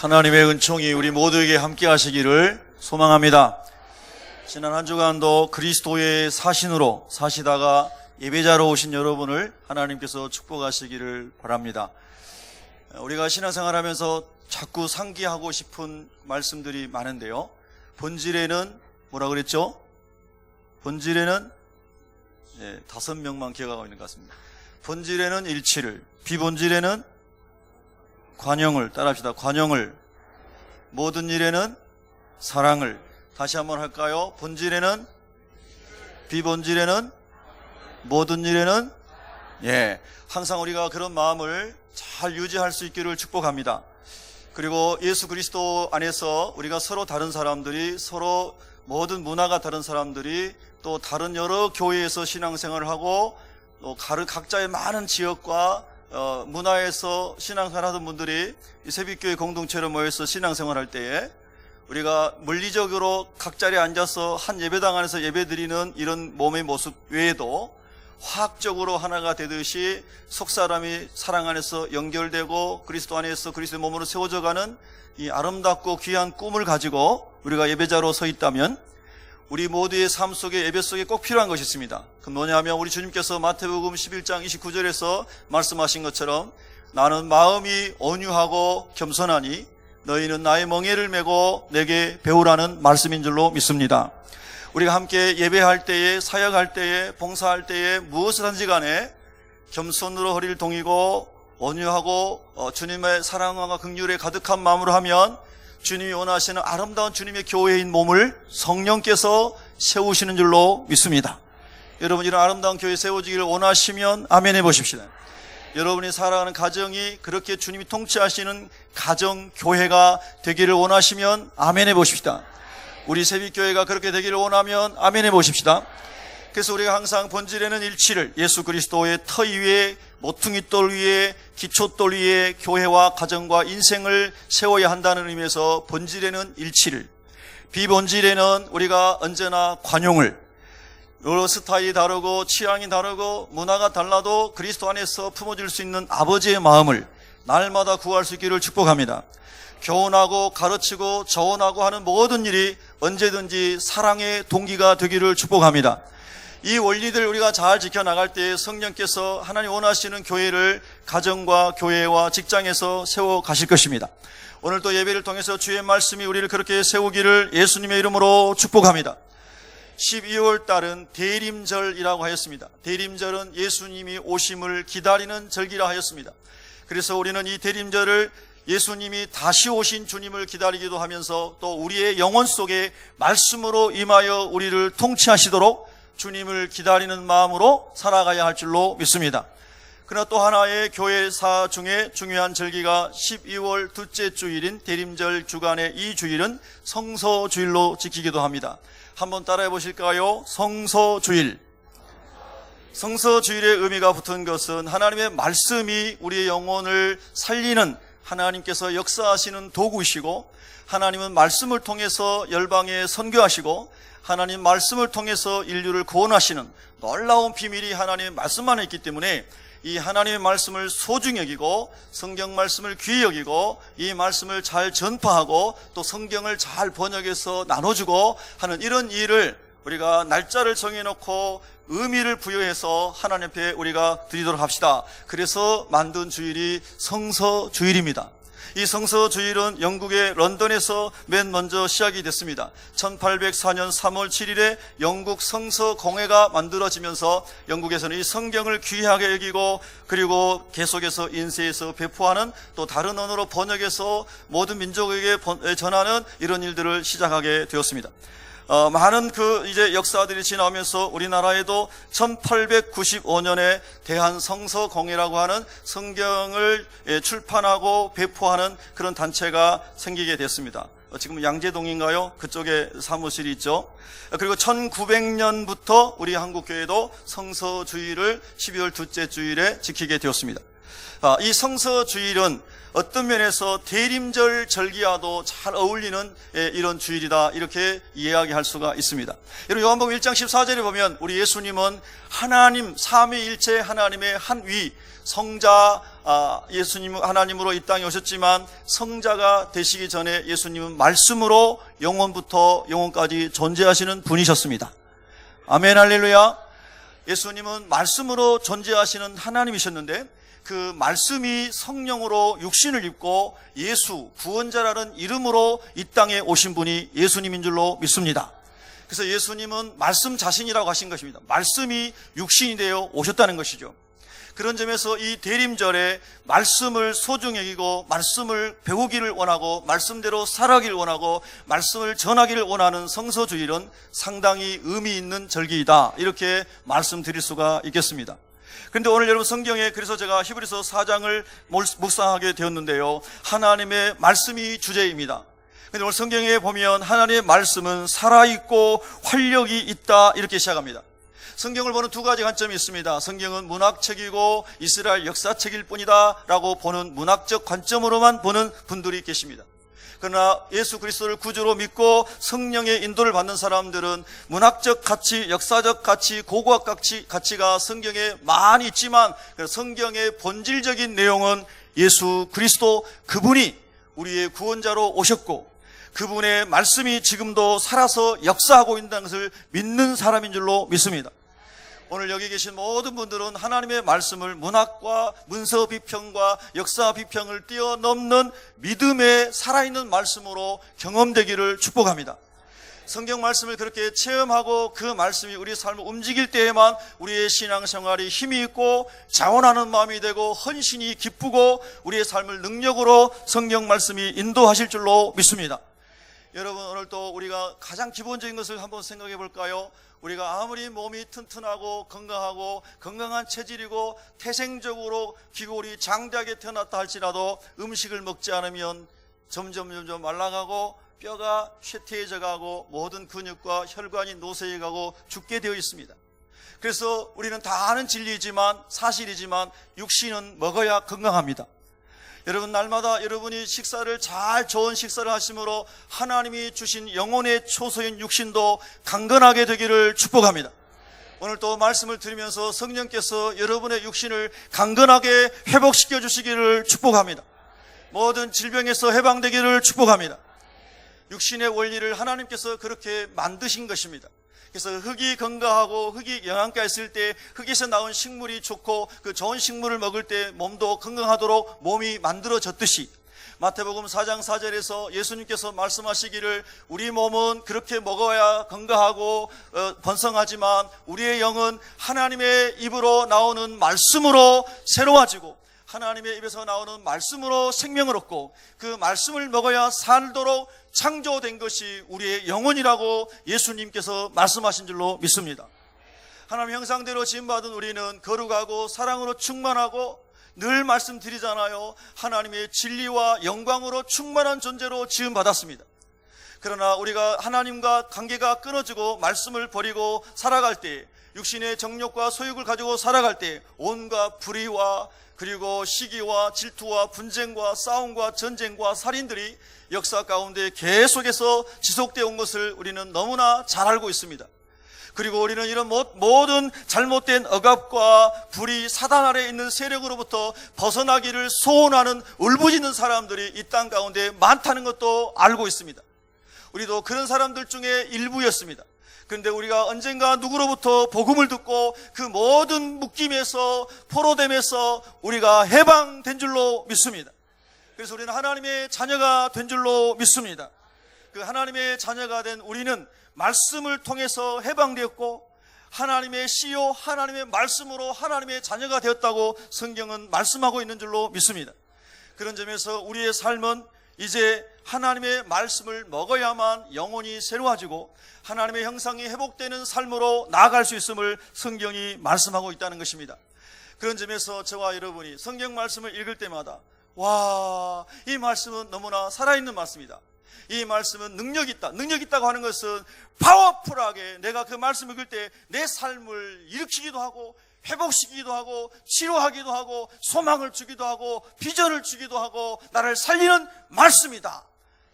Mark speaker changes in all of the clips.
Speaker 1: 하나님의 은총이 우리 모두에게 함께 하시기를 소망합니다. 지난 한 주간도 그리스도의 사신으로 사시다가 예배자로 오신 여러분을 하나님께서 축복하시기를 바랍니다. 우리가 신앙생활하면서 자꾸 상기하고 싶은 말씀들이 많은데요, 본질에는 뭐라 그랬죠? 본질에는 5명만 기억하고 있는 것 같습니다. 본질에는 일치를, 비본질에는 관용을, 따라합시다. 관용을, 모든 일에는 사랑을. 다시 한번 할까요? 본질에는, 비본질에는, 모든 일에는, 항상 우리가 그런 마음을 잘 유지할 수 있기를 축복합니다. 그리고 예수 그리스도 안에서 우리가 서로 다른 사람들이, 서로 모든 문화가 다른 사람들이, 또 다른 여러 교회에서 신앙생활을 하고, 또 각자의 많은 지역과 문화에서 신앙생활하던 분들이 이 새벽교회 공동체로 모여서 신앙생활할 때에 우리가 물리적으로 각 자리에 앉아서 한 예배당 안에서 예배드리는 이런 몸의 모습 외에도 화학적으로 하나가 되듯이 속사람이 사랑 안에서 연결되고 그리스도 안에서 그리스도의 몸으로 세워져가는 이 아름답고 귀한 꿈을 가지고 우리가 예배자로 서 있다면 우리 모두의 삶 속에, 예배 속에 꼭 필요한 것이 있습니다. 그럼 뭐냐면 우리 주님께서 마태복음 11장 29절에서 말씀하신 것처럼 나는 마음이 온유하고 겸손하니 너희는 나의 멍에를 메고 내게 배우라는 말씀인 줄로 믿습니다. 우리가 함께 예배할 때에, 사역할 때에, 봉사할 때에 무엇을 하든지 간에 겸손으로 허리를 동이고 온유하고 주님의 사랑과 긍휼에 가득한 마음으로 하면 주님이 원하시는 아름다운 주님의 교회인 몸을 성령께서 세우시는 줄로 믿습니다. 여러분, 이런 아름다운 교회 세워지기를 원하시면 아멘 해보십시다. 여러분이 살아가는 가정이 그렇게 주님이 통치하시는 가정, 교회가 되기를 원하시면 아멘 해보십시다. 우리 새벽교회가 그렇게 되기를 원하면 아멘 해보십시다. 그래서 우리가 항상 본질에는 일치를, 예수 그리스도의 터 위에, 모퉁이돌 위에, 기초돌 위에 교회와 가정과 인생을 세워야 한다는 의미에서 본질에는 일치를, 비본질에는 우리가 언제나 관용을, 여러 스타일이 다르고 취향이 다르고 문화가 달라도 그리스도 안에서 품어줄 수 있는 아버지의 마음을 날마다 구할 수 있기를 축복합니다. 교훈하고 가르치고 조언하고 하는 모든 일이 언제든지 사랑의 동기가 되기를 축복합니다. 이 원리들 우리가 잘 지켜나갈 때 성령께서 하나님 원하시는 교회를 가정과 교회와 직장에서 세워 가실 것입니다. 오늘도 예배를 통해서 주의 말씀이 우리를 그렇게 세우기를 예수님의 이름으로 축복합니다. 12월 달은 대림절이라고 하였습니다. 대림절은 예수님이 오심을 기다리는 절기라 하였습니다. 그래서 우리는 이 대림절을 예수님이 다시 오신 주님을 기다리기도 하면서 또 우리의 영혼 속에 말씀으로 임하여 우리를 통치하시도록 주님을 기다리는 마음으로 살아가야 할 줄로 믿습니다. 그러나 또 하나의 교회사 중에 중요한 절기가 12월 둘째 주일인 대림절 주간의 이 주일은 성서주일로 지키기도 합니다. 한번 따라해 보실까요? 성서주일. 성서주일의 의미가 붙은 것은 하나님의 말씀이 우리의 영혼을 살리는 하나님께서 역사하시는 도구이시고, 하나님은 말씀을 통해서 열방에 선교하시고 하나님 말씀을 통해서 인류를 구원하시는 놀라운 비밀이 하나님의 말씀 안에 있기 때문에 이 하나님의 말씀을 소중히 여기고 성경 말씀을 귀히 여기고 이 말씀을 잘 전파하고 또 성경을 잘 번역해서 나눠주고 하는 이런 일을 우리가 날짜를 정해놓고 의미를 부여해서 하나님 앞에 우리가 드리도록 합시다. 그래서 만든 주일이 성서주일입니다. 이 성서주일은 영국의 런던에서 맨 먼저 시작이 됐습니다. 1804년 3월 7일에 영국 성서공회가 만들어지면서 영국에서는 이 성경을 귀하게 여기고 그리고 계속해서 인쇄해서 배포하는, 또 다른 언어로 번역해서 모든 민족에게 전하는 이런 일들을 시작하게 되었습니다. 많은 이제 역사들이 지나오면서 우리나라에도 1895년에 대한성서공회라고 하는 성경을 출판하고 배포하는 그런 단체가 생기게 됐습니다. 지금 양재동인가요? 그쪽에 사무실이 있죠. 그리고 1900년부터 우리 한국교회도 성서주일을 12월 둘째 주일에 지키게 되었습니다. 이 성서주일은 어떤 면에서 대림절 절기와도 잘 어울리는 이런 주일이다, 이렇게 이야기할 수가 있습니다. 여러분, 요한복음 1장 14절에 보면 우리 예수님은 하나님 삼위일체 하나님의 한 위, 성자 예수님 하나님으로 이 땅에 오셨지만 성자가 되시기 전에 예수님은 말씀으로 영원부터 영원까지 존재하시는 분이셨습니다. 아멘, 할렐루야. 예수님은 말씀으로 존재하시는 하나님이셨는데 그 말씀이 성령으로 육신을 입고 예수, 구원자라는 이름으로 이 땅에 오신 분이 예수님인 줄로 믿습니다. 그래서 예수님은 말씀 자신이라고 하신 것입니다. 말씀이 육신이 되어 오셨다는 것이죠. 그런 점에서 이 대림절에 말씀을 소중히 여기고 말씀을 배우기를 원하고 말씀대로 살아가기를 원하고 말씀을 전하기를 원하는 성서주일은 상당히 의미 있는 절기이다, 이렇게 말씀드릴 수가 있겠습니다. 그런데 오늘 여러분 성경에, 그래서 제가 히브리서 4장을 묵상하게 되었는데요, 하나님의 말씀이 주제입니다. 그런데 오늘 성경에 보면 하나님의 말씀은 살아있고 활력이 있다, 이렇게 시작합니다. 성경을 보는 두 가지 관점이 있습니다. 성경은 문학책이고 이스라엘 역사책일 뿐이다 라고 보는 문학적 관점으로만 보는 분들이 계십니다. 그러나 예수 그리스도를 구주로 믿고 성령의 인도를 받는 사람들은 문학적 가치, 역사적 가치, 고고학 가치가 성경에 많이 있지만 성경의 본질적인 내용은 예수 그리스도, 그분이 우리의 구원자로 오셨고 그분의 말씀이 지금도 살아서 역사하고 있다는 것을 믿는 사람인 줄로 믿습니다. 오늘 여기 계신 모든 분들은 하나님의 말씀을 문학과 문서 비평과 역사 비평을 뛰어넘는 믿음의 살아있는 말씀으로 경험되기를 축복합니다. 성경 말씀을 그렇게 체험하고 그 말씀이 우리 삶을 움직일 때에만 우리의 신앙생활이 힘이 있고 자원하는 마음이 되고 헌신이 기쁘고 우리의 삶을 능력으로 성경 말씀이 인도하실 줄로 믿습니다. 여러분, 오늘 또 우리가 가장 기본적인 것을 한번 생각해 볼까요? 우리가 아무리 몸이 튼튼하고 건강한 체질이고 태생적으로 기골이 장대하게 태어났다 할지라도 음식을 먹지 않으면 점점 말라가고 뼈가 쇠퇴해져 가고 모든 근육과 혈관이 노쇠해 가고 죽게 되어 있습니다. 그래서 우리는 다 아는 진리이지만, 사실이지만 육신은 먹어야 건강합니다. 여러분, 날마다 여러분이 좋은 식사를 하심으로 하나님이 주신 영혼의 초소인 육신도 강건하게 되기를 축복합니다. 오늘 또 말씀을 들으면서 성령께서 여러분의 육신을 강건하게 회복시켜 주시기를 축복합니다. 모든 질병에서 해방되기를 축복합니다. 육신의 원리를 하나님께서 그렇게 만드신 것입니다. 그래서 흙이 건강하고 흙이 영양가 있을 때 흙에서 나온 식물이 좋고 그 좋은 식물을 먹을 때 몸도 건강하도록 몸이 만들어졌듯이 마태복음 4장 4절에서 예수님께서 말씀하시기를 우리 몸은 그렇게 먹어야 건강하고 번성하지만 우리의 영은 하나님의 입으로 나오는 말씀으로 새로워지고 하나님의 입에서 나오는 말씀으로 생명을 얻고 그 말씀을 먹어야 살도록 창조된 것이 우리의 영혼이라고 예수님께서 말씀하신 줄로 믿습니다. 하나님 형상대로 지음받은 우리는 거룩하고 사랑으로 충만하고 늘 말씀드리잖아요. 하나님의 진리와 영광으로 충만한 존재로 지음받았습니다. 그러나 우리가 하나님과 관계가 끊어지고 말씀을 버리고 살아갈 때, 육신의 정욕과 소욕을 가지고 살아갈 때 온갖 불의와 그리고 시기와 질투와 분쟁과 싸움과 전쟁과 살인들이 역사 가운데 계속해서 지속되어 온 것을 우리는 너무나 잘 알고 있습니다. 그리고 우리는 이런 모든 잘못된 억압과 불의, 사단 아래에 있는 세력으로부터 벗어나기를 소원하는 울부짖는 사람들이 이 땅 가운데 많다는 것도 알고 있습니다. 우리도 그런 사람들 중에 일부였습니다. 그런데 우리가 언젠가 누구로부터 복음을 듣고 그 모든 묶임에서 포로됨에서 우리가 해방된 줄로 믿습니다. 그래서 우리는 하나님의 자녀가 된 줄로 믿습니다. 그 하나님의 자녀가 된 우리는 말씀을 통해서 해방되었고 하나님의 씨요 하나님의 말씀으로 하나님의 자녀가 되었다고 성경은 말씀하고 있는 줄로 믿습니다. 그런 점에서 우리의 삶은 이제 하나님의 말씀을 먹어야만 영혼이 새로워지고 하나님의 형상이 회복되는 삶으로 나아갈 수 있음을 성경이 말씀하고 있다는 것입니다. 그런 점에서 저와 여러분이 성경 말씀을 읽을 때마다 와, 이 말씀은 너무나 살아있는 말씀이다. 이 말씀은 능력 있다고 하는 것은 파워풀하게 내가 그 말씀 읽을 때 내 삶을 일으키기도 하고 회복시키기도 하고 치료하기도 하고 소망을 주기도 하고 비전을 주기도 하고 나를 살리는 말씀이다.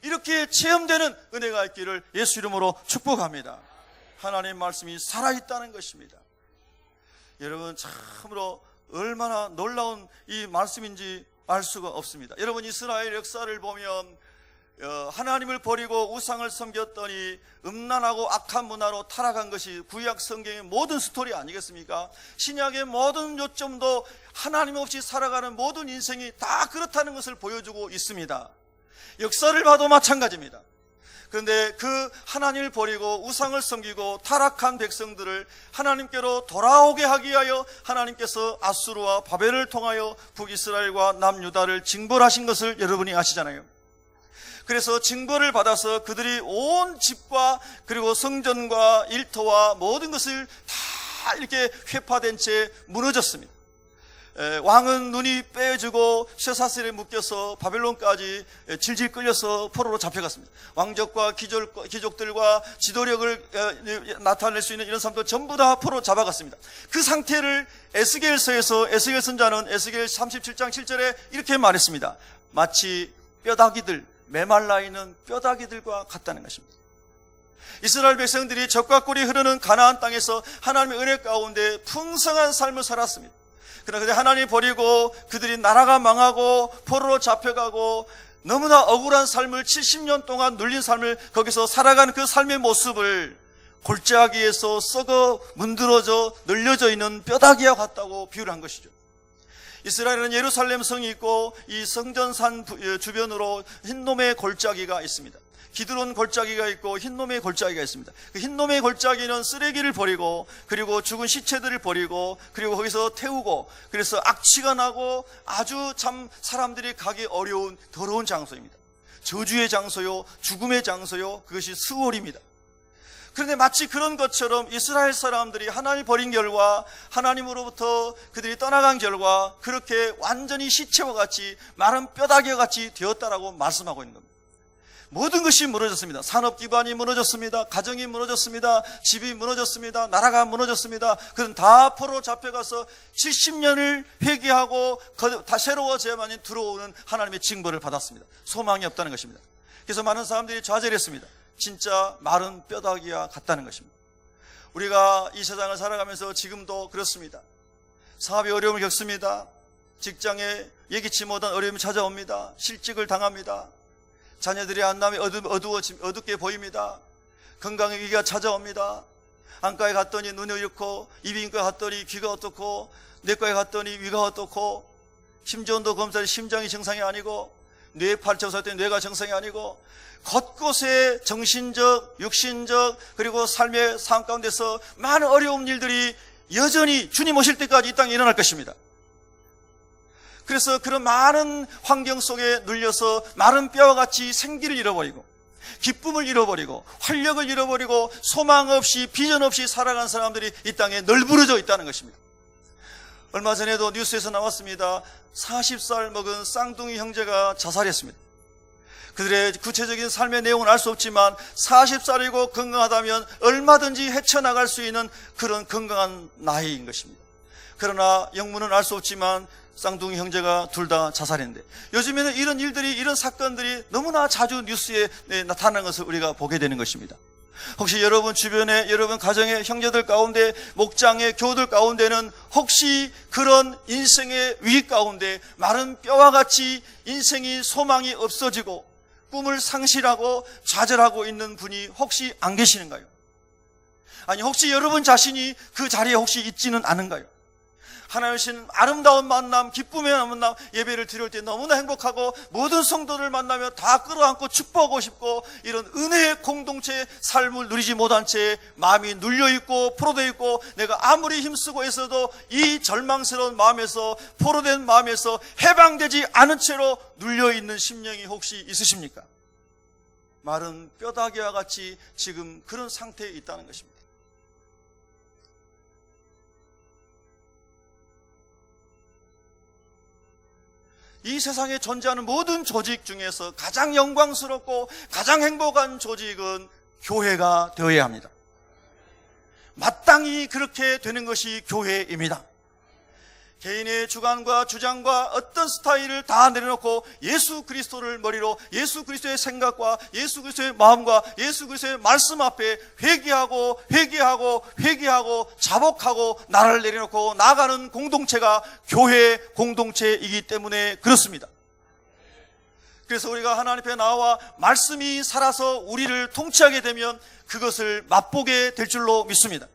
Speaker 1: 이렇게 체험되는 은혜가 있기를 예수 이름으로 축복합니다. 하나님의 말씀이 살아있다는 것입니다. 여러분, 참으로 얼마나 놀라운 이 말씀인지 알 수가 없습니다. 여러분, 이스라엘 역사를 보면 하나님을 버리고 우상을 섬겼더니 음란하고 악한 문화로 타락한 것이 구약 성경의 모든 스토리 아니겠습니까? 신약의 모든 요점도 하나님 없이 살아가는 모든 인생이 다 그렇다는 것을 보여주고 있습니다. 역사를 봐도 마찬가지입니다. 그런데 그 하나님을 버리고 우상을 섬기고 타락한 백성들을 하나님께로 돌아오게 하기 위하여 하나님께서 아수르와 바벨을 통하여 북이스라엘과 남유다를 징벌하신 것을 여러분이 아시잖아요. 그래서 징벌을 받아서 그들이 온 집과 그리고 성전과 일터와 모든 것을 다 이렇게 회파된 채 무너졌습니다. 왕은 눈이 빼어지고 쇠사슬에 묶여서 바벨론까지 질질 끌려서 포로로 잡혀갔습니다. 왕족과 귀족들과 지도력을 나타낼 수 있는 이런 사람들 전부 다 포로로 잡아갔습니다. 그 상태를 에스겔서에서 에스겔 선자는 에스겔 37장 7절에 이렇게 말했습니다. 마치 뼈다귀들, 메말라 있는 뼈다귀들과 같다는 것입니다. 이스라엘 백성들이 적과 꿀이 흐르는 가나안 땅에서 하나님의 은혜 가운데 풍성한 삶을 살았습니다. 그러나 하나님 버리고 그들이 나라가 망하고 포로로 잡혀가고 너무나 억울한 삶을 70년 동안 눌린 삶을 거기서 살아가는 그 삶의 모습을 골짜기에서 썩어 문드러져 늘려져 있는 뼈다귀와 같다고 비유를 한 것이죠. 이스라엘은 예루살렘 성이 있고 이 성전산 주변으로 흰놈의 골짜기가 있습니다. 기드론 골짜기가 있고 흰놈의 골짜기가 있습니다. 그 흰놈의 골짜기는 쓰레기를 버리고 그리고 죽은 시체들을 버리고 그리고 거기서 태우고 그래서 악취가 나고 아주 참 사람들이 가기 어려운 더러운 장소입니다. 저주의 장소요, 죽음의 장소요, 그것이 스월입니다. 그런데 마치 그런 것처럼 이스라엘 사람들이 하나님을 버린 결과 하나님으로부터 그들이 떠나간 결과 그렇게 완전히 시체와 같이 마른 뼈다귀와 같이 되었다라고 말씀하고 있는 겁니다. 모든 것이 무너졌습니다. 산업기반이 무너졌습니다. 가정이 무너졌습니다. 집이 무너졌습니다. 나라가 무너졌습니다. 그는 다 포로로 잡혀가서 70년을 회개하고 다 새로워져야만이 들어오는 하나님의 징벌을 받았습니다. 소망이 없다는 것입니다. 그래서 많은 사람들이 좌절했습니다. 진짜 마른 뼈다귀와 같다는 것입니다. 우리가 이 세상을 살아가면서 지금도 그렇습니다. 사업에 어려움을 겪습니다. 직장에 예기치 못한 어려움이 찾아옵니다. 실직을 당합니다. 자녀들이 안 나면 어둡게 보입니다. 건강의 위기가 찾아옵니다. 안과에 갔더니 눈이 이렇고, 이비인과에 갔더니 귀가 어떻고, 내과에 갔더니 위가 어떻고, 심전도 검사에 심장이 정상이 아니고, 뇌파를 조사했더니 뇌가 정상이 아니고, 곳곳에 정신적, 육신적, 그리고 삶의 삶 가운데서 많은 어려운 일들이 여전히 주님 오실 때까지 이 땅에 일어날 것입니다. 그래서 그런 많은 환경 속에 눌려서 마른 뼈와 같이 생기를 잃어버리고 기쁨을 잃어버리고 활력을 잃어버리고 소망 없이 비전 없이 살아가는 사람들이 이 땅에 널브러져 있다는 것입니다. 얼마 전에도 뉴스에서 나왔습니다. 40살 먹은 쌍둥이 형제가 자살했습니다. 그들의 구체적인 삶의 내용은 알 수 없지만 40살이고 건강하다면 얼마든지 헤쳐나갈 수 있는 그런 건강한 나이인 것입니다. 그러나 영문은 알 수 없지만 쌍둥이 형제가 둘 다 자살했는데 요즘에는 이런 일들이, 이런 사건들이 너무나 자주 뉴스에 나타나는 것을 우리가 보게 되는 것입니다. 혹시 여러분 주변에, 여러분 가정의 형제들 가운데, 목장의 교우들 가운데는 혹시 그런 인생의 위기 가운데 마른 뼈와 같이 인생이 소망이 없어지고 꿈을 상실하고 좌절하고 있는 분이 혹시 안 계시는가요? 아니, 혹시 여러분 자신이 그 자리에 혹시 있지는 않은가요? 하나님 신 아름다운 만남, 기쁨의 만남, 예배를 드릴 때 너무나 행복하고 모든 성도를 만나며 다 끌어안고 축복하고 싶고 이런 은혜의 공동체의 삶을 누리지 못한 채 마음이 눌려있고 포로되어 있고 내가 아무리 힘쓰고 있어도 이 절망스러운 마음에서, 포로된 마음에서 해방되지 않은 채로 눌려있는 심령이 혹시 있으십니까? 마른 뼈다귀와 같이 지금 그런 상태에 있다는 것입니다. 이 세상에 존재하는 모든 조직 중에서 가장 영광스럽고 가장 행복한 조직은 교회가 되어야 합니다. 마땅히 그렇게 되는 것이 교회입니다. 개인의 주관과 주장과 어떤 스타일을 다 내려놓고 예수 그리스도를 머리로 예수 그리스도의 생각과 예수 그리스도의 마음과 예수 그리스도의 말씀 앞에 회개하고 자복하고 나를 내려놓고 나아가는 공동체가 교회 공동체이기 때문에 그렇습니다. 그래서 우리가 하나님 앞에 나와 말씀이 살아서 우리를 통치하게 되면 그것을 맛보게 될 줄로 믿습니다.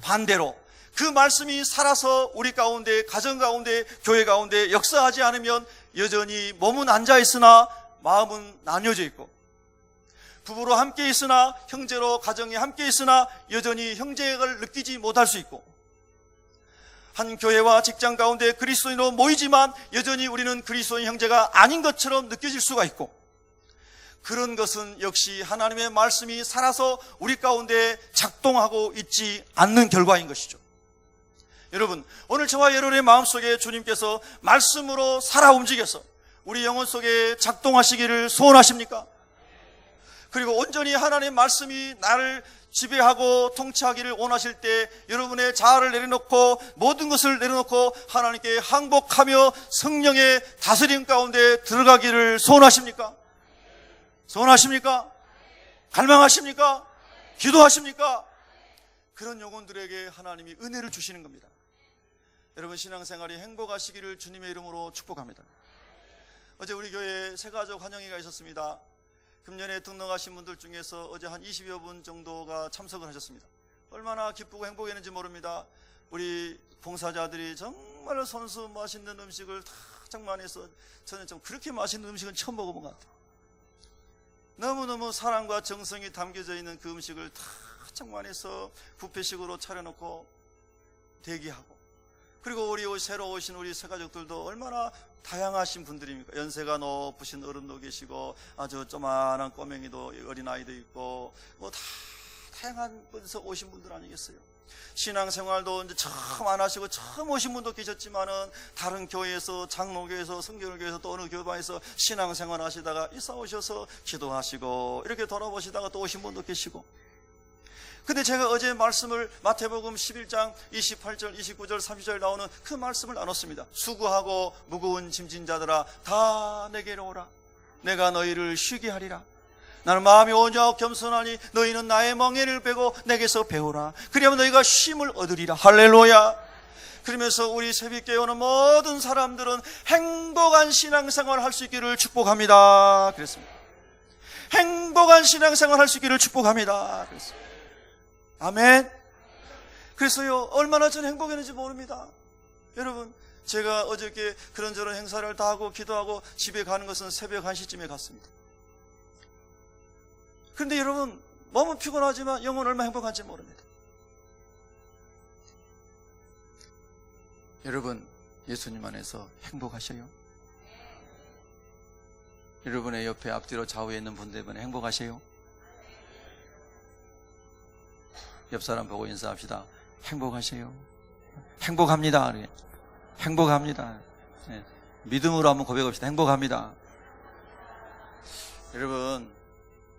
Speaker 1: 반대로 그 말씀이 살아서 우리 가운데, 가정 가운데, 교회 가운데 역사하지 않으면 여전히 몸은 앉아 있으나 마음은 나뉘어져 있고, 부부로 함께 있으나, 형제로 가정에 함께 있으나 여전히 형제를 느끼지 못할 수 있고, 한 교회와 직장 가운데 그리스도인으로 모이지만 여전히 우리는 그리스도인 형제가 아닌 것처럼 느껴질 수가 있고, 그런 것은 역시 하나님의 말씀이 살아서 우리 가운데 작동하고 있지 않는 결과인 것이죠. 여러분, 오늘 저와 여러분의 마음속에 주님께서 말씀으로 살아 움직여서 우리 영혼 속에 작동하시기를 소원하십니까? 그리고 온전히 하나님의 말씀이 나를 지배하고 통치하기를 원하실 때 여러분의 자아를 내려놓고 모든 것을 내려놓고 하나님께 항복하며 성령의 다스림 가운데 들어가기를 소원하십니까? 소원하십니까? 갈망하십니까? 기도하십니까? 그런 영혼들에게 하나님이 은혜를 주시는 겁니다. 여러분, 신앙생활이 행복하시기를 주님의 이름으로 축복합니다. 어제 우리 교회에 새가족 환영회가 있었습니다. 금년에 등록하신 분들 중에서 어제 한 20여 분 정도가 참석을 하셨습니다. 얼마나 기쁘고 행복했는지 모릅니다. 우리 봉사자들이 정말로 손수 맛있는 음식을 다 장만해서, 저는 좀 그렇게 맛있는 음식은 처음 먹어본 것 같아요. 너무너무 사랑과 정성이 담겨져 있는 그 음식을 다 장만해서 뷔페식으로 차려놓고 대기하고, 그리고 우리 새로 오신 우리 새가족들도 얼마나 다양하신 분들입니까? 연세가 높으신 어른도 계시고 아주 조만한 꼬맹이도, 어린아이도 있고, 뭐 다 다양한 곳에서 오신 분들 아니겠어요? 신앙생활도 이제 처음 안 하시고 처음 오신 분도 계셨지만은 다른 교회에서, 장로교회에서, 성결교회에서, 또 어느 교회에서 신앙생활 하시다가 이사 오셔서 기도하시고 이렇게 돌아보시다가 또 오신 분도 계시고. 근데 제가 어제 말씀을 마태복음 11장 28절, 29절, 30절 나오는 그 말씀을 나눴습니다. 수고하고 무거운 짐진 자들아 다 내게로 오라. 내가 너희를 쉬게 하리라. 나는 마음이 온유하고 겸손하니 너희는 나의 멍에를 베고 내게서 배우라. 그리하면 너희가 쉼을 얻으리라. 할렐루야. 그러면서 우리 새벽교회 오는 모든 사람들은 행복한 신앙생활을 할 수 있기를 축복합니다. 그랬습니다. 행복한 신앙생활을 할 수 있기를 축복합니다. 그랬습니다. 아멘. 그래서요, 얼마나 전 행복했는지 모릅니다. 여러분, 제가 어저께 그런저런 행사를 다 하고 기도하고 집에 가는 것은 새벽 1시쯤에 갔습니다. 그런데 여러분, 몸은 피곤하지만 영혼은 얼마나 행복한지 모릅니다. 여러분, 예수님 안에서 행복하셔요? 여러분의 옆에 앞뒤로 좌우에 있는 분들은 행복하세요? 옆 사람 보고 인사합시다. 행복하세요? 행복합니다. 행복합니다. 네. 믿음으로 한번 고백합시다. 행복합니다. 여러분,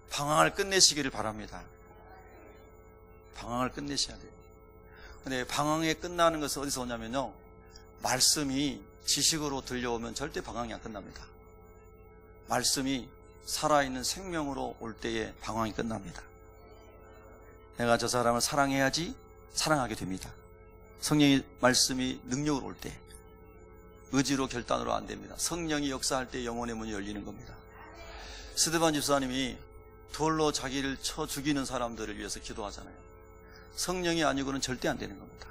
Speaker 1: 방황을 끝내시기를 바랍니다. 방황을 끝내셔야 돼요. 근데 방황이 끝나는 것은 어디서 오냐면요, 말씀이 지식으로 들려오면 절대 방황이 안 끝납니다. 말씀이 살아있는 생명으로 올 때에 방황이 끝납니다. 내가 저 사람을 사랑해야지 사랑하게 됩니다. 성령의 말씀이 능력으로 올 때, 의지로 결단으로 안 됩니다. 성령이 역사할 때 영혼의 문이 열리는 겁니다. 스데반 집사님이 돌로 자기를 쳐 죽이는 사람들을 위해서 기도하잖아요. 성령이 아니고는 절대 안 되는 겁니다.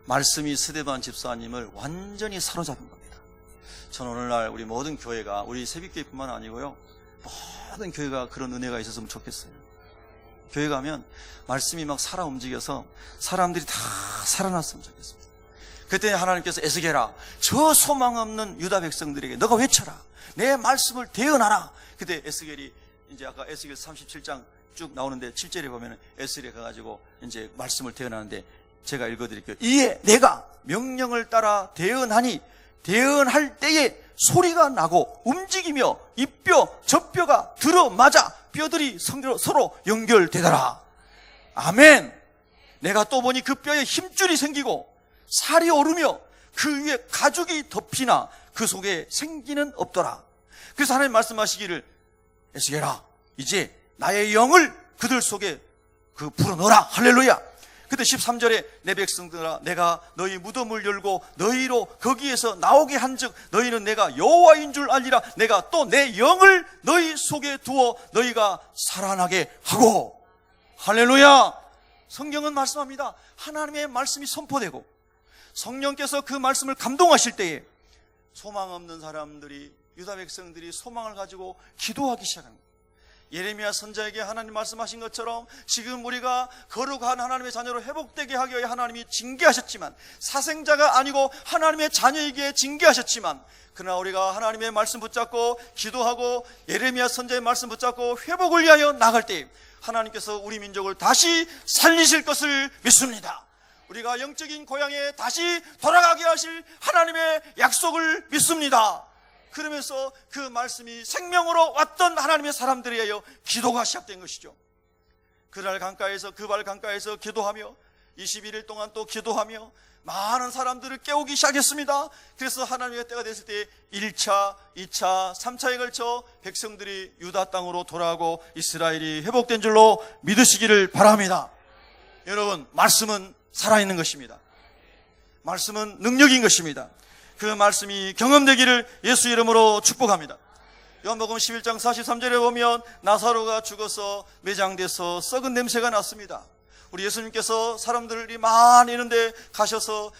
Speaker 1: 말씀이 스데반 집사님을 완전히 사로잡은 겁니다. 저는 오늘날 우리 모든 교회가, 우리 새벽교회뿐만 아니고요, 모든 교회가 그런 은혜가 있었으면 좋겠어요. 교회 가면 말씀이 막 살아 움직여서 사람들이 다 살아났으면 좋겠습니다. 그때 하나님께서 에스겔아, 저 소망 없는 유다 백성들에게 너가 외쳐라. 내 말씀을 대언하라. 그때 에스겔이 이제 아까 에스겔 37장 쭉 나오는데 7절에 보면 에스겔이 가가지고 이제 말씀을 대언하는데, 제가 읽어드릴게요. 이에 내가 명령을 따라 대언하니 대언할 때에 소리가 나고 움직이며 이 뼈 저 뼈가 들어맞아 뼈들이 서로 연결되더라. 아멘. 내가 또 보니 그 뼈에 힘줄이 생기고 살이 오르며 그 위에 가죽이 덮이나 그 속에 생기는 없더라. 그래서 하나님 말씀하시기를 에스겔아, 이제 나의 영을 그들 속에 불어넣어라. 할렐루야. 그때 13절에 내 백성들아, 내가 너희 무덤을 열고 너희로 거기에서 나오게 한즉 너희는 내가 여호와인 줄 알리라. 내가 또 내 영을 너희 속에 두어 너희가 살아나게 하고. 할렐루야. 성경은 말씀합니다. 하나님의 말씀이 선포되고 성령께서 그 말씀을 감동하실 때에 소망 없는 사람들이, 유다 백성들이 소망을 가지고 기도하기 시작합니다. 예레미야 선지자에게 하나님 말씀하신 것처럼 지금 우리가 거룩한 하나님의 자녀로 회복되게 하기 위해 하나님이 징계하셨지만, 사생자가 아니고 하나님의 자녀에게 징계하셨지만, 그러나 우리가 하나님의 말씀 붙잡고 기도하고 예레미야 선지자의 말씀 붙잡고 회복을 위하여 나갈 때 하나님께서 우리 민족을 다시 살리실 것을 믿습니다. 우리가 영적인 고향에 다시 돌아가게 하실 하나님의 약속을 믿습니다. 그러면서 그 말씀이 생명으로 왔던 하나님의 사람들에 의하여 기도가 시작된 것이죠. 그날 강가에서, 그 발 강가에서 기도하며 21일 동안 또 기도하며 많은 사람들을 깨우기 시작했습니다. 그래서 하나님의 때가 됐을 때 1차, 2차, 3차에 걸쳐 백성들이 유다 땅으로 돌아가고 이스라엘이 회복된 줄로 믿으시기를 바랍니다. 여러분, 말씀은 살아있는 것입니다. 말씀은 능력인 것입니다. 그 말씀이 경험되기를 예수 이름으로 축복합니다. 요한복음 11장 43절에 보면 나사로가 죽어서 매장돼서 썩은 냄새가 났습니다. 우리 예수님께서 사람들이 많이 있는데 가셔서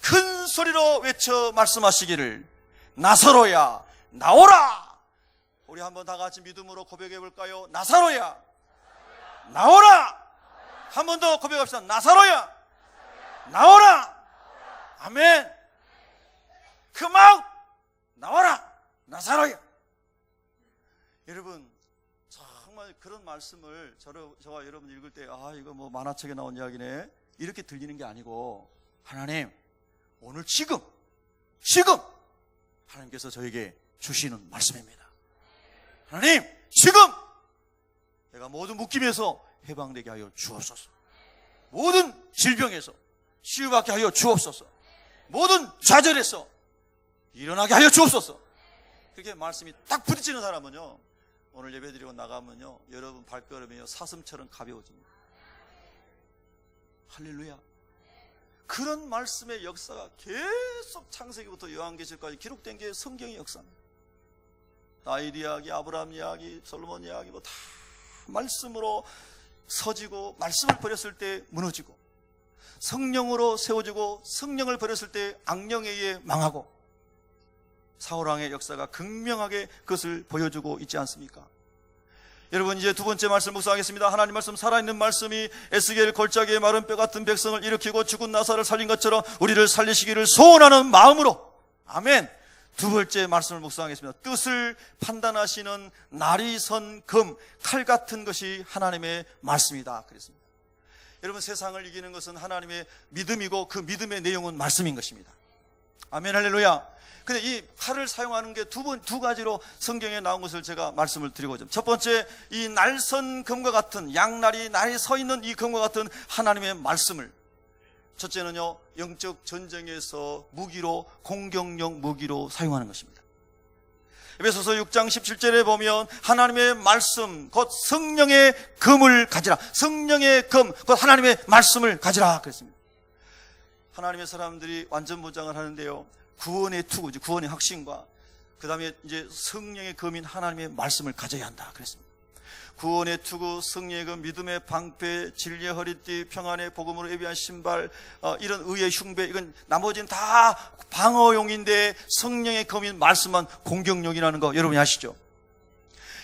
Speaker 1: 큰 소리로 외쳐 말씀하시기를 나사로야 나오라. 우리 한번 다 같이 믿음으로 고백해 볼까요? 나사로야 나오라. 한 번 더 고백합시다. 나사로야 나오라. 아멘. Come out! 나와라! 나사로야! 여러분, 정말 그런 말씀을 저와 여러분 읽을 때, 이거 뭐 만화책에 나온 이야기네, 이렇게 들리는 게 아니고, 하나님, 오늘 지금 하나님께서 저에게 주시는 말씀입니다. 하나님, 지금 내가 모든 묶임에서 해방되게 하여 주옵소서. 모든 질병에서 치유받게 하여 주옵소서. 모든 좌절에서 일어나게 하여 주옵소서. 그렇게 말씀이 딱 부딪히는 사람은요, 오늘 예배드리고 나가면요, 여러분 발걸음이요 사슴처럼 가벼워집니다. 할렐루야. 그런 말씀의 역사가 계속 창세기부터 요한계시록까지 기록된 게 성경의 역사입니다. 다윗 이야기, 아브라함 이야기, 솔로몬 이야기 다 말씀으로 서지고, 말씀을 버렸을 때 무너지고, 성령으로 세워지고 성령을 버렸을 때 악령에 의해 망하고, 사울왕의 역사가 극명하게 그것을 보여주고 있지 않습니까? 여러분, 이제 두 번째 말씀 묵상하겠습니다. 하나님 말씀, 살아있는 말씀이 에스겔 골짜기의 마른 뼈 같은 백성을 일으키고 죽은 나사를 살린 것처럼 우리를 살리시기를 소원하는 마음으로. 아멘. 두 번째 말씀을 묵상하겠습니다. 뜻을 판단하시는 날이 선 금, 칼 같은 것이 하나님의 말씀이다 그랬습니다. 여러분, 세상을 이기는 것은 하나님의 믿음이고 그 믿음의 내용은 말씀인 것입니다. 아멘, 할렐루야. 근데 이 칼을 사용하는 게 두 가지로 성경에 나온 것을 제가 말씀을 드리고자. 첫 번째, 이 날선 금과 같은, 양날이 날이 서 있는 이 금과 같은 하나님의 말씀을, 첫째는요, 영적 전쟁에서 무기로, 공격용 무기로 사용하는 것입니다. 에베소서 6장 17절에 보면 하나님의 말씀, 곧 성령의 금을 가지라. 성령의 금, 곧 하나님의 말씀을 가지라 그랬습니다. 하나님의 사람들이 완전 무장을 하는데요, 구원의 투구지, 구원의 확신과 그 다음에 이제 성령의 검인 하나님의 말씀을 가져야 한다 그랬습니다. 구원의 투구, 성령의 검, 믿음의 방패, 진리의 허리띠, 평안의 복음으로 예비한 신발, 이런 의의 흉배, 이건 나머지는 다 방어용인데 성령의 검인 말씀만 공격용이라는 거 여러분이 아시죠?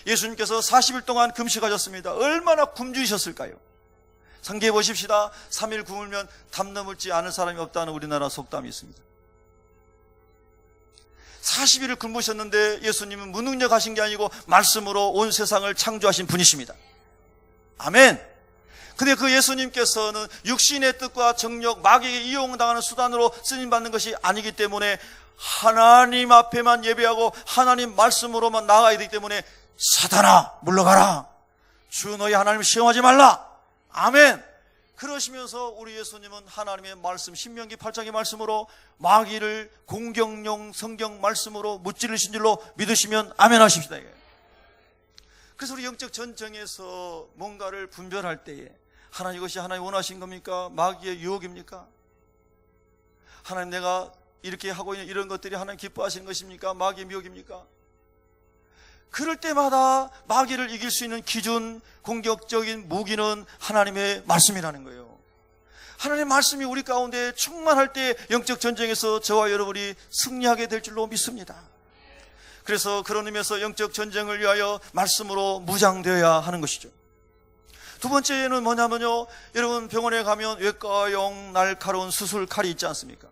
Speaker 1: 예수님께서 40일 동안 금식하셨습니다. 얼마나 굶주리셨을까요? 상기해 보십시다. 3일 굶으면 담 넘을지 아는 사람이 없다는 우리나라 속담이 있습니다. 40일을 굶으셨는데 예수님은 무능력하신 게 아니고 말씀으로 온 세상을 창조하신 분이십니다. 아멘. 근데 그 예수님께서는 육신의 뜻과 정력, 마귀에게 이용당하는 수단으로 쓰임받는 것이 아니기 때문에 하나님 앞에만 예배하고 하나님 말씀으로만 나아가야 되기 때문에 사탄아 물러가라. 주 너희 하나님을 시험하지 말라. 아멘. 그러시면서 우리 예수님은 하나님의 말씀, 신명기 8장의 말씀으로 마귀를 공격용 성경 말씀으로 무찌르신 줄로 믿으시면 아멘 하십시다. 그래서 우리 영적 전쟁에서 뭔가를 분별할 때에 하나님, 이것이 하나님 원하신 겁니까? 마귀의 유혹입니까? 하나님, 내가 이렇게 하고 있는 이런 것들이 하나님 기뻐하시는 것입니까? 마귀의 미혹입니까? 그럴 때마다 마귀를 이길 수 있는 기준, 공격적인 무기는 하나님의 말씀이라는 거예요. 하나님의 말씀이 우리 가운데 충만할 때 영적 전쟁에서 저와 여러분이 승리하게 될 줄로 믿습니다. 그래서 그런 의미에서 영적 전쟁을 위하여 말씀으로 무장되어야 하는 것이죠. 두 번째는 뭐냐면요, 여러분 병원에 가면 외과용 날카로운 수술 칼이 있지 않습니까?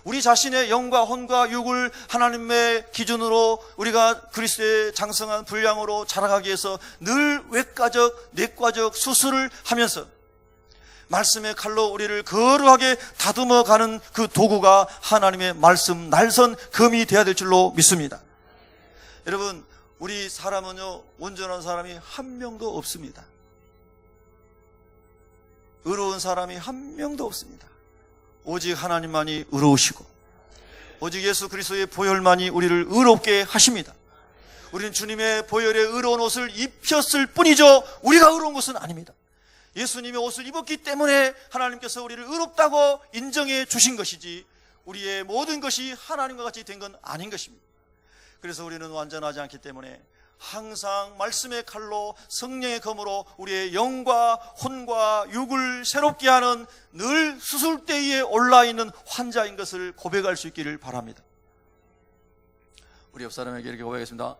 Speaker 1: 우리 자신의 영과 혼과 육을 하나님의 기준으로 우리가 그리스도의 장성한 분량으로 자라가기 위해서 늘 외과적, 내과적 수술을 하면서 말씀의 칼로 우리를 거룩하게 다듬어가는 그 도구가 하나님의 말씀, 날선 검이 되어야 될 줄로 믿습니다. 여러분, 우리 사람은요, 온전한 사람이 한 명도 없습니다. 의로운 사람이 한 명도 없습니다. 오직 하나님만이 의로우시고 오직 예수 그리스도의 보혈만이 우리를 의롭게 하십니다. 우리는 주님의 보혈의 의로운 옷을 입혔을 뿐이죠, 우리가 의로운 것은 아닙니다. 예수님의 옷을 입었기 때문에 하나님께서 우리를 의롭다고 인정해 주신 것이지 우리의 모든 것이 하나님과 같이 된 건 아닌 것입니다. 그래서 우리는 완전하지 않기 때문에 항상 말씀의 칼로 성령의 검으로 우리의 영과 혼과 육을 새롭게 하는 늘 수술대에 올라있는 환자인 것을 고백할 수 있기를 바랍니다. 우리 옆 사람에게 이렇게 고백하겠습니다.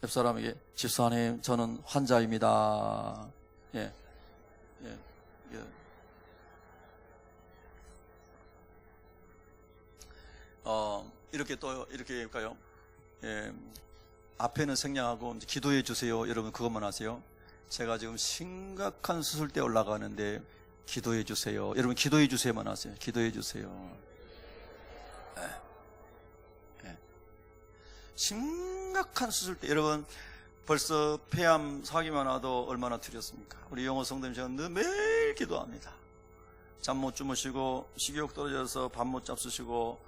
Speaker 1: 옆 사람에게, 집사님, 저는 환자입니다. 예. 이렇게 또 이렇게 할까요? 예. 앞에는 생략하고 이제 기도해 주세요. 여러분 그것만 하세요. 제가 지금 심각한 수술대에 올라가는데 기도해 주세요. 여러분 기도해 주세요만 하세요. 기도해 주세요. 네. 심각한 수술대, 여러분 벌써 폐암 사기만 와도 얼마나 두렵습니까? 우리 영호 성도님, 제가 매일 기도합니다. 잠 못 주무시고 식욕 떨어져서 밥 못 잡수시고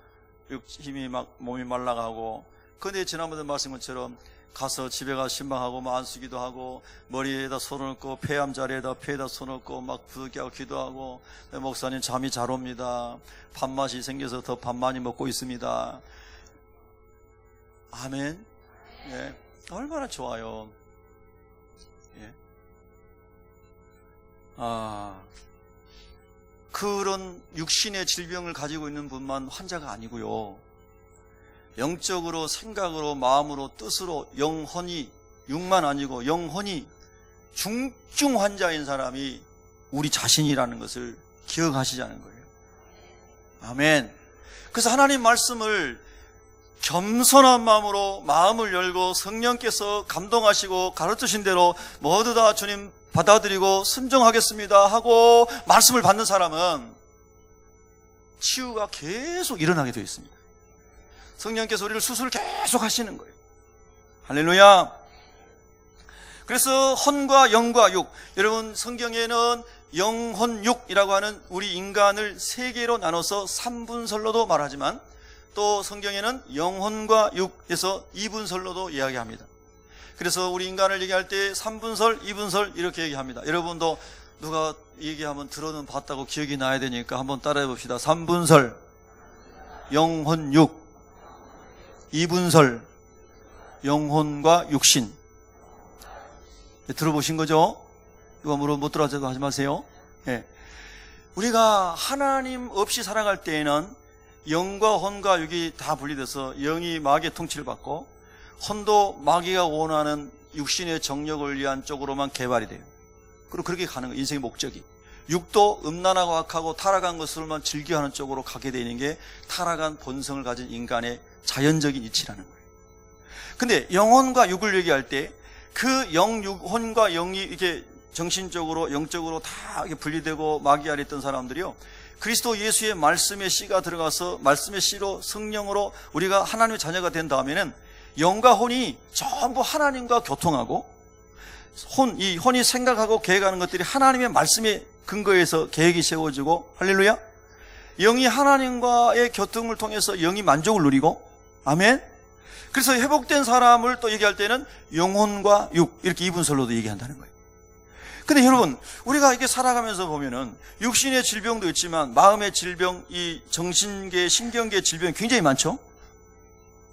Speaker 1: 힘이 막 몸이 말라가고, 근데 지난번에 말씀한 것처럼 가서 집에 가서 신방하고 막 안수기도 하고 머리에다 손을 얹고 폐암 자리에다 폐에다 손을 얹고 막 부드럽게 하고 기도하고, 목사님 잠이 잘 옵니다. 밥맛이 생겨서 더 밥 많이 먹고 있습니다. 아멘. 예, 얼마나 좋아요. 예. 그런 육신의 질병을 가지고 있는 분만 환자가 아니고요, 영적으로, 생각으로, 마음으로, 뜻으로, 영혼이, 육만 아니고 영혼이 중증 환자인 사람이 우리 자신이라는 것을 기억하시자는 거예요. 아멘. 그래서 하나님 말씀을 겸손한 마음으로 마음을 열고 성령께서 감동하시고 가르치신 대로 모두 다 주님 받아들이고 순종하겠습니다 하고 말씀을 받는 사람은 치유가 계속 일어나게 되어 있습니다. 성령께서 우리를 수술을 계속 하시는 거예요. 할렐루야. 그래서 혼과 영과 육, 여러분 성경에는 영혼 육이라고 하는 우리 인간을 세 개로 나눠서 3분설로도 말하지만 또 성경에는 영혼과 육에서 2분설로도 이야기합니다. 그래서 우리 인간을 얘기할 때 3분설, 2분설 이렇게 얘기합니다. 여러분도 누가 얘기하면 들어는 봤다고 기억이 나야 되니까 한번 따라해 봅시다. 3분설 영혼 육, 2분설 영혼과 육신. 들어보신 거죠? 누가 못 들어가지고 하지 마세요. 예. 우리가 하나님 없이 살아갈 때에는 영과 혼과 육이 다 분리돼서 영이 마귀의 통치를 받고 혼도 마귀가 원하는 육신의 정욕을 위한 쪽으로만 개발이 돼요. 그리고 그렇게 가는 거예요. 인생의 목적이. 육도 음란하고 악하고 타락한 것을만 즐겨하는 쪽으로 가게 되는 게 타락한 본성을 가진 인간의 자연적인 이치라는 거예요. 근데 영혼과 육을 얘기할 때 그 영, 육, 혼과 영이 이렇게 정신적으로, 영적으로 다 이렇게 분리되고 마귀 아래 있던 사람들이요, 그리스도 예수의 말씀의 씨가 들어가서 말씀의 씨로 성령으로 우리가 하나님의 자녀가 된 다음에는 영과 혼이 전부 하나님과 교통하고 이 혼이 생각하고 계획하는 것들이 하나님의 말씀에 근거에서 계획이 세워지고, 할렐루야. 영이 하나님과의 교통을 통해서 영이 만족을 누리고, 아멘. 그래서 회복된 사람을 또 얘기할 때는 영혼과 육, 이렇게 이분설로도 얘기한다는 거예요. 근데 여러분, 우리가 이렇게 살아가면서 보면은 육신의 질병도 있지만 마음의 질병, 이 정신계, 신경계 질병이 굉장히 많죠?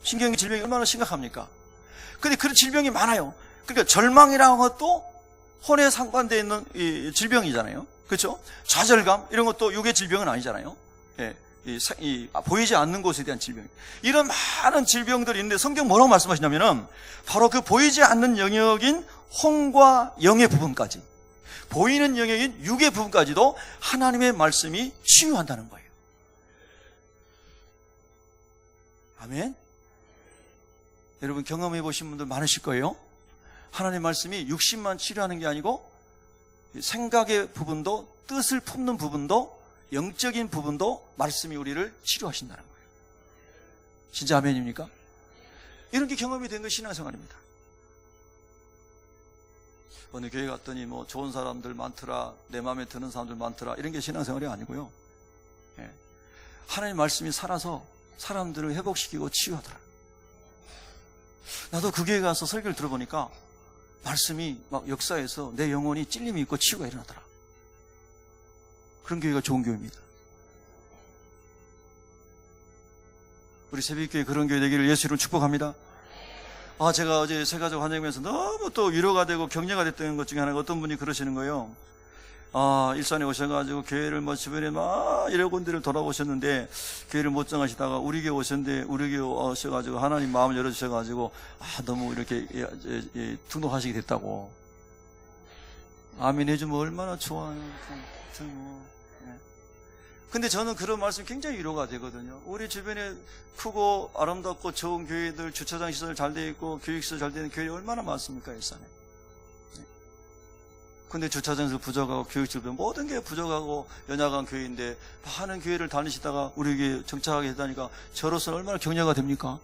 Speaker 1: 신경계 질병이 얼마나 심각합니까? 근데 그런 질병이 많아요. 그러니까 절망이라는 것도 혼에 상관되어 있는 이 질병이잖아요. 그렇죠? 좌절감, 이런 것도 육의 질병은 아니잖아요. 예. 보이지 않는 곳에 대한 질병. 이런 많은 질병들이 있는데 성경 뭐라고 말씀하시냐면은 바로 그 보이지 않는 영역인 혼과 영의 부분까지, 보이는 영역인 육의 부분까지도 하나님의 말씀이 치유한다는 거예요. 아멘. 여러분 경험해 보신 분들 많으실 거예요. 하나님의 말씀이 육신만 치료하는 게 아니고 생각의 부분도, 뜻을 품는 부분도, 영적인 부분도 말씀이 우리를 치료하신다는 거예요. 진짜 아멘입니까? 이런 게 경험이 된 것이 신앙생활입니다. 어느 교회 갔더니 뭐 좋은 사람들 많더라, 내 마음에 드는 사람들 많더라, 이런 게 신앙생활이 아니고요. 예. 하나님의 말씀이 살아서 사람들을 회복시키고 치유하더라. 나도 그 교회 가서 설교를 들어보니까 말씀이 막 역사에서 내 영혼이 찔림이 있고 치유가 일어나더라. 그런 교회가 좋은 교회입니다. 우리 새벽교회 그런 교회 되기를 예수 이름으로 축복합니다. 제가 어제 새가족 환영회에서 너무 또 위로가 되고 격려가 됐던 것 중에 하나가 어떤 분이 그러시는 거예요. 일산에 오셔가지고 교회를 뭐 주변에 막 여러 군데를 돌아보셨는데 교회를 못 정하시다가 우리 교회 오셨는데 우리 교회 오셔가지고 하나님 마음을 열어주셔가지고 너무 이렇게 등록하시게 됐다고. 아멘 해주면 얼마나 좋아요. 근데 저는 그런 말씀이 굉장히 위로가 되거든요. 우리 주변에 크고 아름답고 좋은 교회들, 주차장 시설 잘 되어 있고 교육시설 잘 되는 교회 얼마나 많습니까, 일산에. 근데 주차장에서 부족하고 교육시설 모든 게 부족하고 연약한 교회인데 많은 교회를 다니시다가 우리 교회 정착하게 되다니까 저로서는 얼마나 격려가 됩니까?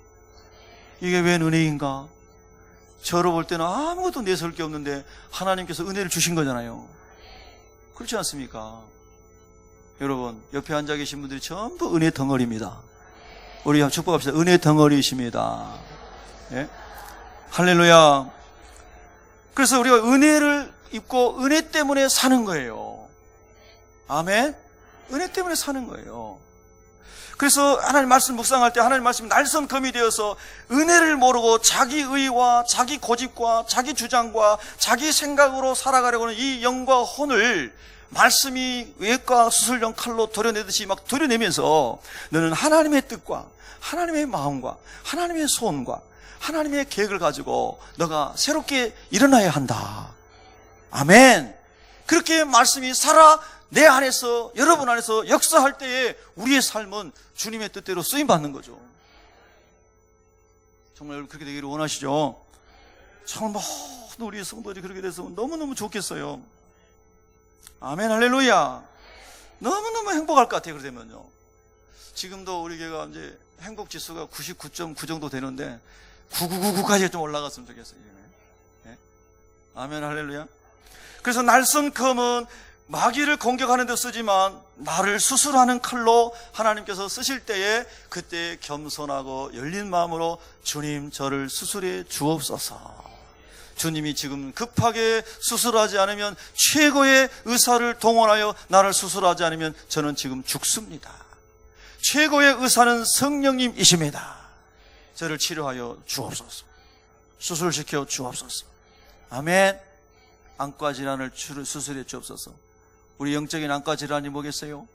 Speaker 1: 이게 웬 은혜인가? 저로 볼 때는 아무것도 내세울 게 없는데 하나님께서 은혜를 주신 거잖아요. 그렇지 않습니까? 여러분, 옆에 앉아 계신 분들이 전부 은혜 덩어리입니다. 우리 축복합시다. 은혜 덩어리이십니다. 예? 할렐루야. 그래서 우리가 은혜를 입고 은혜 때문에 사는 거예요. 아멘. 은혜 때문에 사는 거예요. 그래서 하나님 말씀 묵상할 때 하나님 말씀이 날선검이 되어서 은혜를 모르고 자기 의와 자기 고집과 자기 주장과 자기 생각으로 살아가려고 하는 이 영과 혼을 말씀이 외과 수술용 칼로 도려내듯이 막 도려내면서 너는 하나님의 뜻과 하나님의 마음과 하나님의 소원과 하나님의 계획을 가지고 너가 새롭게 일어나야 한다. 아멘. 그렇게 말씀이 살아 내 안에서, 여러분 안에서 역사할 때에 우리의 삶은 주님의 뜻대로 쓰임받는 거죠. 정말 여러분 그렇게 되기를 원하시죠? 정말 모든 우리 성도들이 그렇게 돼서 너무너무 좋겠어요. 아멘, 할렐루야. 너무너무 행복할 것 같아요, 그러면요. 지금도 우리 교회가 이제 행복 지수가 99.9 정도 되는데 9999까지 좀 올라갔으면 좋겠어요. 네? 아멘, 할렐루야. 그래서 날선검은 마귀를 공격하는 데 쓰지만 나를 수술하는 칼로 하나님께서 쓰실 때에 그때 겸손하고 열린 마음으로 주님 저를 수술해 주옵소서. 주님이 지금 급하게 수술하지 않으면 최고의 의사를 동원하여 나를 수술하지 않으면 저는 지금 죽습니다. 최고의 의사는 성령님이십니다. 저를 치료하여 주옵소서. 수술시켜 주옵소서. 아멘. 안과 질환을 수술해 주옵소서. 우리 영적인 안과 질환이 뭐겠어요?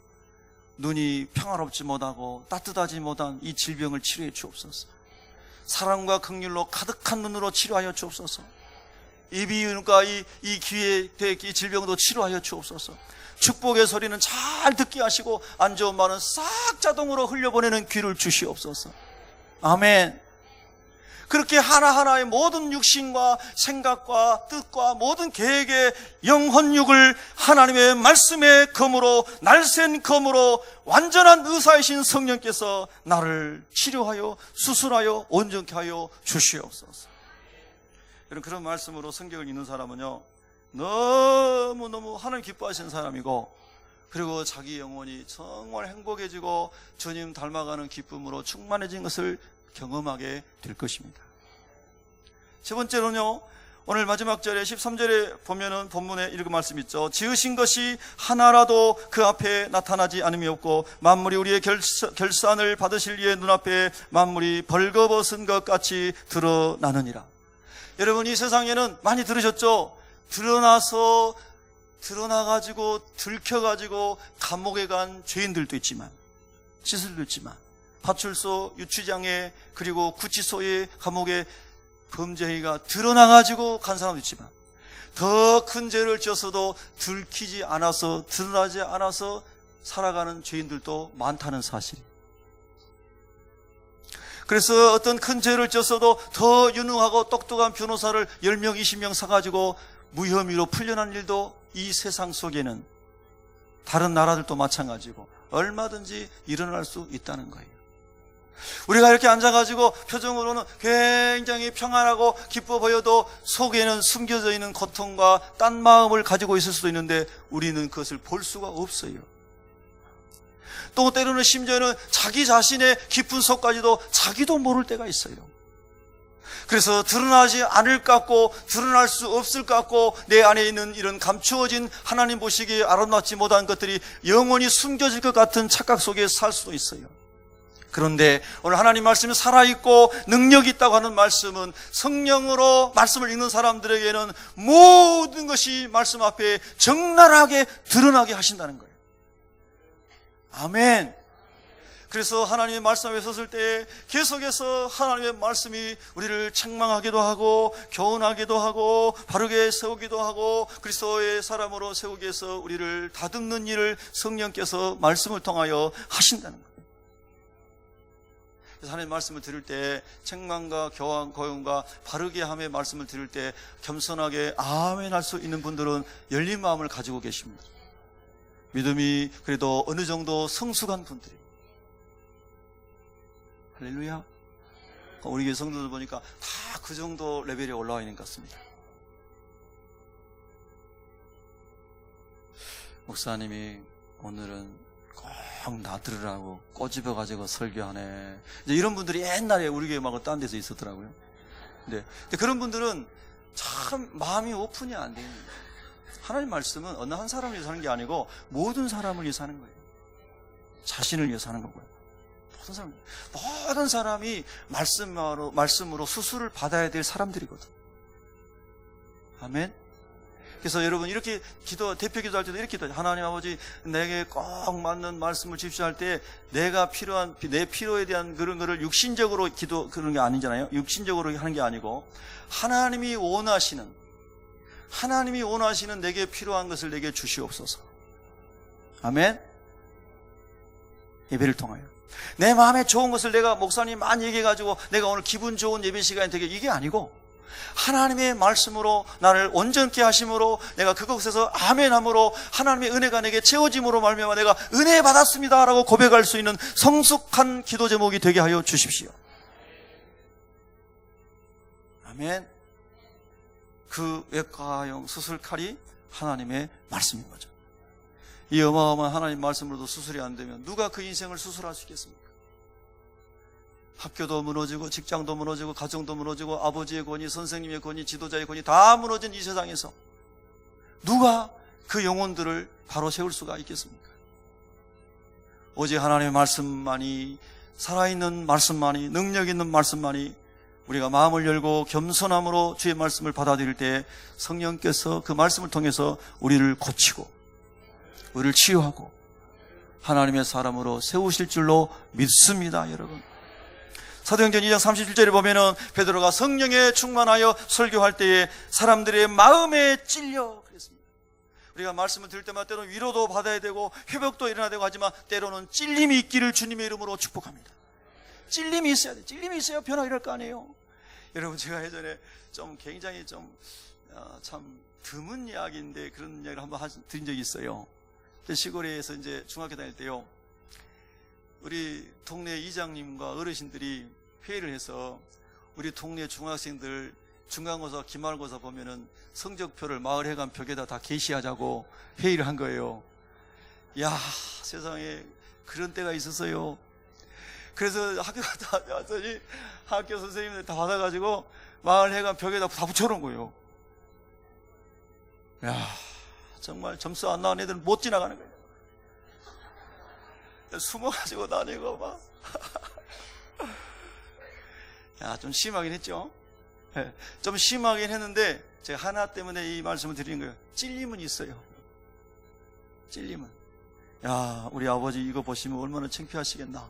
Speaker 1: 눈이 평화롭지 못하고 따뜻하지 못한 이 질병을 치료해 주옵소서. 사랑과 긍휼로 가득한 눈으로 치료하여 주옵소서. 이비인후과 이 귀의 이 질병도 치료하여 주옵소서. 축복의 소리는 잘 듣게 하시고 안 좋은 말은 싹 자동으로 흘려보내는 귀를 주시옵소서. 아멘. 그렇게 하나하나의 모든 육신과 생각과 뜻과 모든 계획의 영혼육을 하나님의 말씀의 검으로, 날쌘 검으로 완전한 의사이신 성령께서 나를 치료하여 수술하여 온전케 하여 주시옵소서. 여러분, 그런 말씀으로 성경을 읽는 사람은요, 너무너무 하나님 기뻐하시는 사람이고, 그리고 자기 영혼이 정말 행복해지고 주님 닮아가는 기쁨으로 충만해진 것을 경험하게 될 것입니다. 세 번째로는요, 오늘 마지막 절에 13절에 보면은 본문에 이렇게 말씀 있죠. 지으신 것이 하나라도 그 앞에 나타나지 않음이 없고 만물이 우리의 결산을 받으실 이의 눈앞에 만물이 벌거벗은 것 같이 드러나느니라. 여러분, 이 세상에는 많이 들으셨죠? 드러나가지고 들켜가지고 감옥에 간 죄인들도 있지만, 시설도 있지만, 파출소, 유치장에, 그리고 구치소에, 감옥에 범죄가 드러나가지고 간 사람도 있지만, 더 큰 죄를 지었어도 들키지 않아서, 드러나지 않아서 살아가는 죄인들도 많다는 사실이에요. 그래서 어떤 큰 죄를 지었어도 더 유능하고 똑똑한 변호사를 10명, 20명 사가지고 무혐의로 풀려난 일도 이 세상 속에는, 다른 나라들도 마찬가지고 얼마든지 일어날 수 있다는 거예요. 우리가 이렇게 앉아가지고 표정으로는 굉장히 평안하고 기뻐 보여도 속에는 숨겨져 있는 고통과 딴 마음을 가지고 있을 수도 있는데 우리는 그것을 볼 수가 없어요. 또 때로는 심지어는 자기 자신의 깊은 속까지도 자기도 모를 때가 있어요. 그래서 드러나지 않을 것 같고 드러날 수 없을 것 같고 내 안에 있는 이런 감추어진 하나님 보시기에 아름답지 못한 것들이 영원히 숨겨질 것 같은 착각 속에 살 수도 있어요. 그런데 오늘 하나님 말씀이 살아있고 능력이 있다고 하는 말씀은 성령으로 말씀을 읽는 사람들에게는 모든 것이 말씀 앞에 적나라하게 드러나게 하신다는 거예요. 아멘. 그래서 하나님의 말씀 앞에 섰을 때 계속해서 하나님의 말씀이 우리를 책망하기도 하고 교훈하기도 하고 바르게 세우기도 하고 그리스도의 사람으로 세우기 위해서 우리를 다듬는 일을 성령께서 말씀을 통하여 하신다는 거예요. 그래서 하나님의 말씀을 들을 때 책망과 교훈과 바르게 함의 말씀을 들을 때 겸손하게 아멘 할 수 있는 분들은 열린 마음을 가지고 계십니다. 믿음이 그래도 어느 정도 성숙한 분들이. 할렐루야. 우리 교회 성도들 보니까 다 그 정도 레벨에 올라와 있는 것 같습니다. 목사님이 오늘은 꼭 나 들으라고 꼬집어가지고 설교하네. 이제 이런 분들이 옛날에 우리 교회 말고 딴 데서 있었더라고요. 근데 그런 분들은 참 마음이 오픈이 안 됩니다. 하나님 말씀은 어느 한 사람을 위해서 하는 게 아니고 모든 사람을 위해서 하는 거예요. 자신을 위해서 하는 거고요. 모든 사람이 말씀으로 수술을 받아야 될 사람들이거든. 아멘. 그래서 여러분 이렇게 대표 기도할 때도 이렇게 기도하죠. 하나님 아버지, 내게 꼭 맞는 말씀을 주십시오 할 때 내가 필요한, 내 필요에 대한 그런 거를 육신적으로 그런 게 아니잖아요. 육신적으로 하는 게 아니고 하나님이 원하시는 내게 필요한 것을 내게 주시옵소서. 아멘. 예배를 통하여 내 마음에 좋은 것을 내가 목사님 많이 얘기해가지고 내가 오늘 기분 좋은 예배 시간이 되게, 이게 아니고 하나님의 말씀으로 나를 온전케 하심으로 내가 그곳에서 아멘함으로 하나님의 은혜가 내게 채워짐으로 말미암아 내가 은혜 받았습니다 라고 고백할 수 있는 성숙한 기도 제목이 되게 하여 주십시오. 아멘. 그 외과용 수술칼이 하나님의 말씀인 거죠. 이 어마어마한 하나님 말씀으로도 수술이 안 되면 누가 그 인생을 수술할 수 있겠습니까? 학교도 무너지고 직장도 무너지고 가정도 무너지고 아버지의 권위, 선생님의 권위, 지도자의 권위 다 무너진 이 세상에서 누가 그 영혼들을 바로 세울 수가 있겠습니까? 오직 하나님의 말씀만이, 살아있는 말씀만이, 능력 있는 말씀만이 우리가 마음을 열고 겸손함으로 주의 말씀을 받아들일 때 성령께서 그 말씀을 통해서 우리를 고치고 우리를 치유하고 하나님의 사람으로 세우실 줄로 믿습니다, 여러분. 사도행전 2장 37절에 보면은 베드로가 성령에 충만하여 설교할 때에 사람들의 마음에 찔려 그랬습니다. 우리가 말씀을 들을 때마다 때로는 위로도 받아야 되고 회복도 일어나야 되고 하지만 때로는 찔림이 있기를 주님의 이름으로 축복합니다. 찔림이 있어야 돼. 찔림이 있어야 변화가 일어날 거 아니에요. 여러분, 제가 예전에 좀 굉장히 참 드문 이야기인데 그런 이야기를 한번 드린 적이 있어요. 시골에서 이제 중학교 다닐 때요, 우리 동네 이장님과 어르신들이 회의를 해서 우리 동네 중학생들 중간고사, 기말고사 보면은 성적표를 마을회관 벽에다 다 게시하자고 회의를 한 거예요. 야, 세상에 그런 때가 있었어요. 그래서 학교 갔다 왔더니 학교 선생님들 다 받아가지고 마을회관 벽에다 다 붙여놓은 거예요. 야, 정말 점수 안 나온 애들은 못 지나가는 거예요. 숨어가지고 다니고 막. 야, 좀 심하긴 했죠. 좀 심하긴 했는데 제가 하나 때문에 이 말씀을 드리는 거예요. 찔림은 있어요. 찔림은. 야, 우리 아버지 이거 보시면 얼마나 창피하시겠나.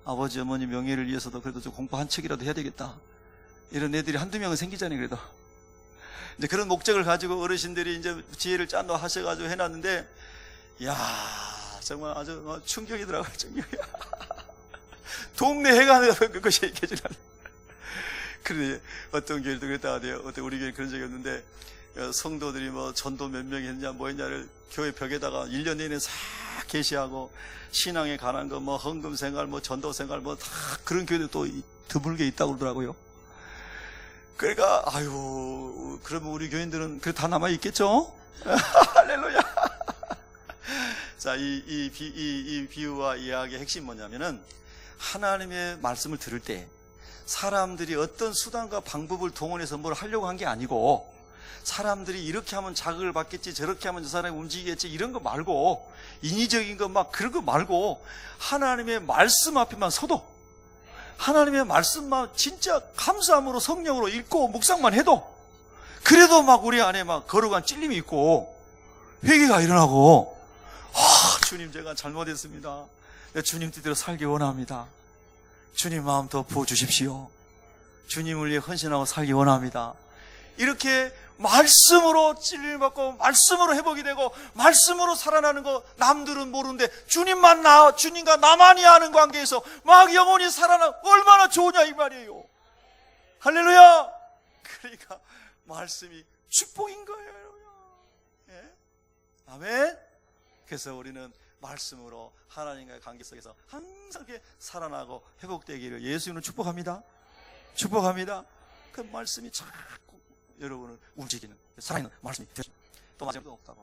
Speaker 1: 아버지 어머니 명예를 위해서도 그래도 좀 공부 한 척이라도 해야 되겠다. 이런 애들이 한두 명은 생기잖아요. 그래도 이제 그런 목적을 가지고 어르신들이 이제 지혜를 짠다 하셔가지고 해놨는데, 야, 정말 아주 충격이더라고요. 충격이야. 동네 해관에서 그것이 얘기해주라는. 그런데 어떤 교회도 그랬다 하대요. 어떤 우리 교회 그런 적이 없는데, 성도들이 뭐 전도 몇 명이 했냐 뭐 했냐를 교회 벽에다가 1년 내내 싹 게시하고, 신앙에 관한 거 뭐 헌금 생활 뭐 전도 생활 뭐 다 그런 교회도 또 드물게 있다고 그러더라고요. 그러니까 아유, 그러면 우리 교인들은 그래 다 남아 있겠죠? 할렐루야. 자, 이 비유와 이야기의 핵심이 뭐냐면은, 하나님의 말씀을 들을 때 사람들이 어떤 수단과 방법을 동원해서 뭘 하려고 한 게 아니고, 사람들이 이렇게 하면 자극을 받겠지, 저렇게 하면 저 사람이 움직이겠지, 이런 거 말고, 인위적인 거 막 그런 거 말고, 하나님의 말씀 앞에만 서도, 하나님의 말씀만 진짜 감사함으로 성령으로 읽고 묵상만 해도, 그래도 막 우리 안에 막 거룩한 찔림이 있고 회개가 일어나고, 주님 제가 잘못했습니다. 주님 뜻대로 살기 원합니다. 주님 마음 더 부어주십시오. 주님을 위해 헌신하고 살기 원합니다. 이렇게 말씀으로 찔림을 받고 말씀으로 회복이 되고 말씀으로 살아나는 거 남들은 모르는데 주님과 나만이 아는 관계에서 막 영혼이 살아나, 얼마나 좋으냐 이 말이에요. 할렐루야. 그러니까 말씀이 축복인 거예요. 예? 아멘. 그래서 우리는 말씀으로 하나님과의 관계 속에서 항상 살아나고 회복되기를 예수님은 축복합니다. 축복합니다. 그 말씀이 자꾸 여러분을 움직이는 살아있는 말씀이 또 마지막도 없다고.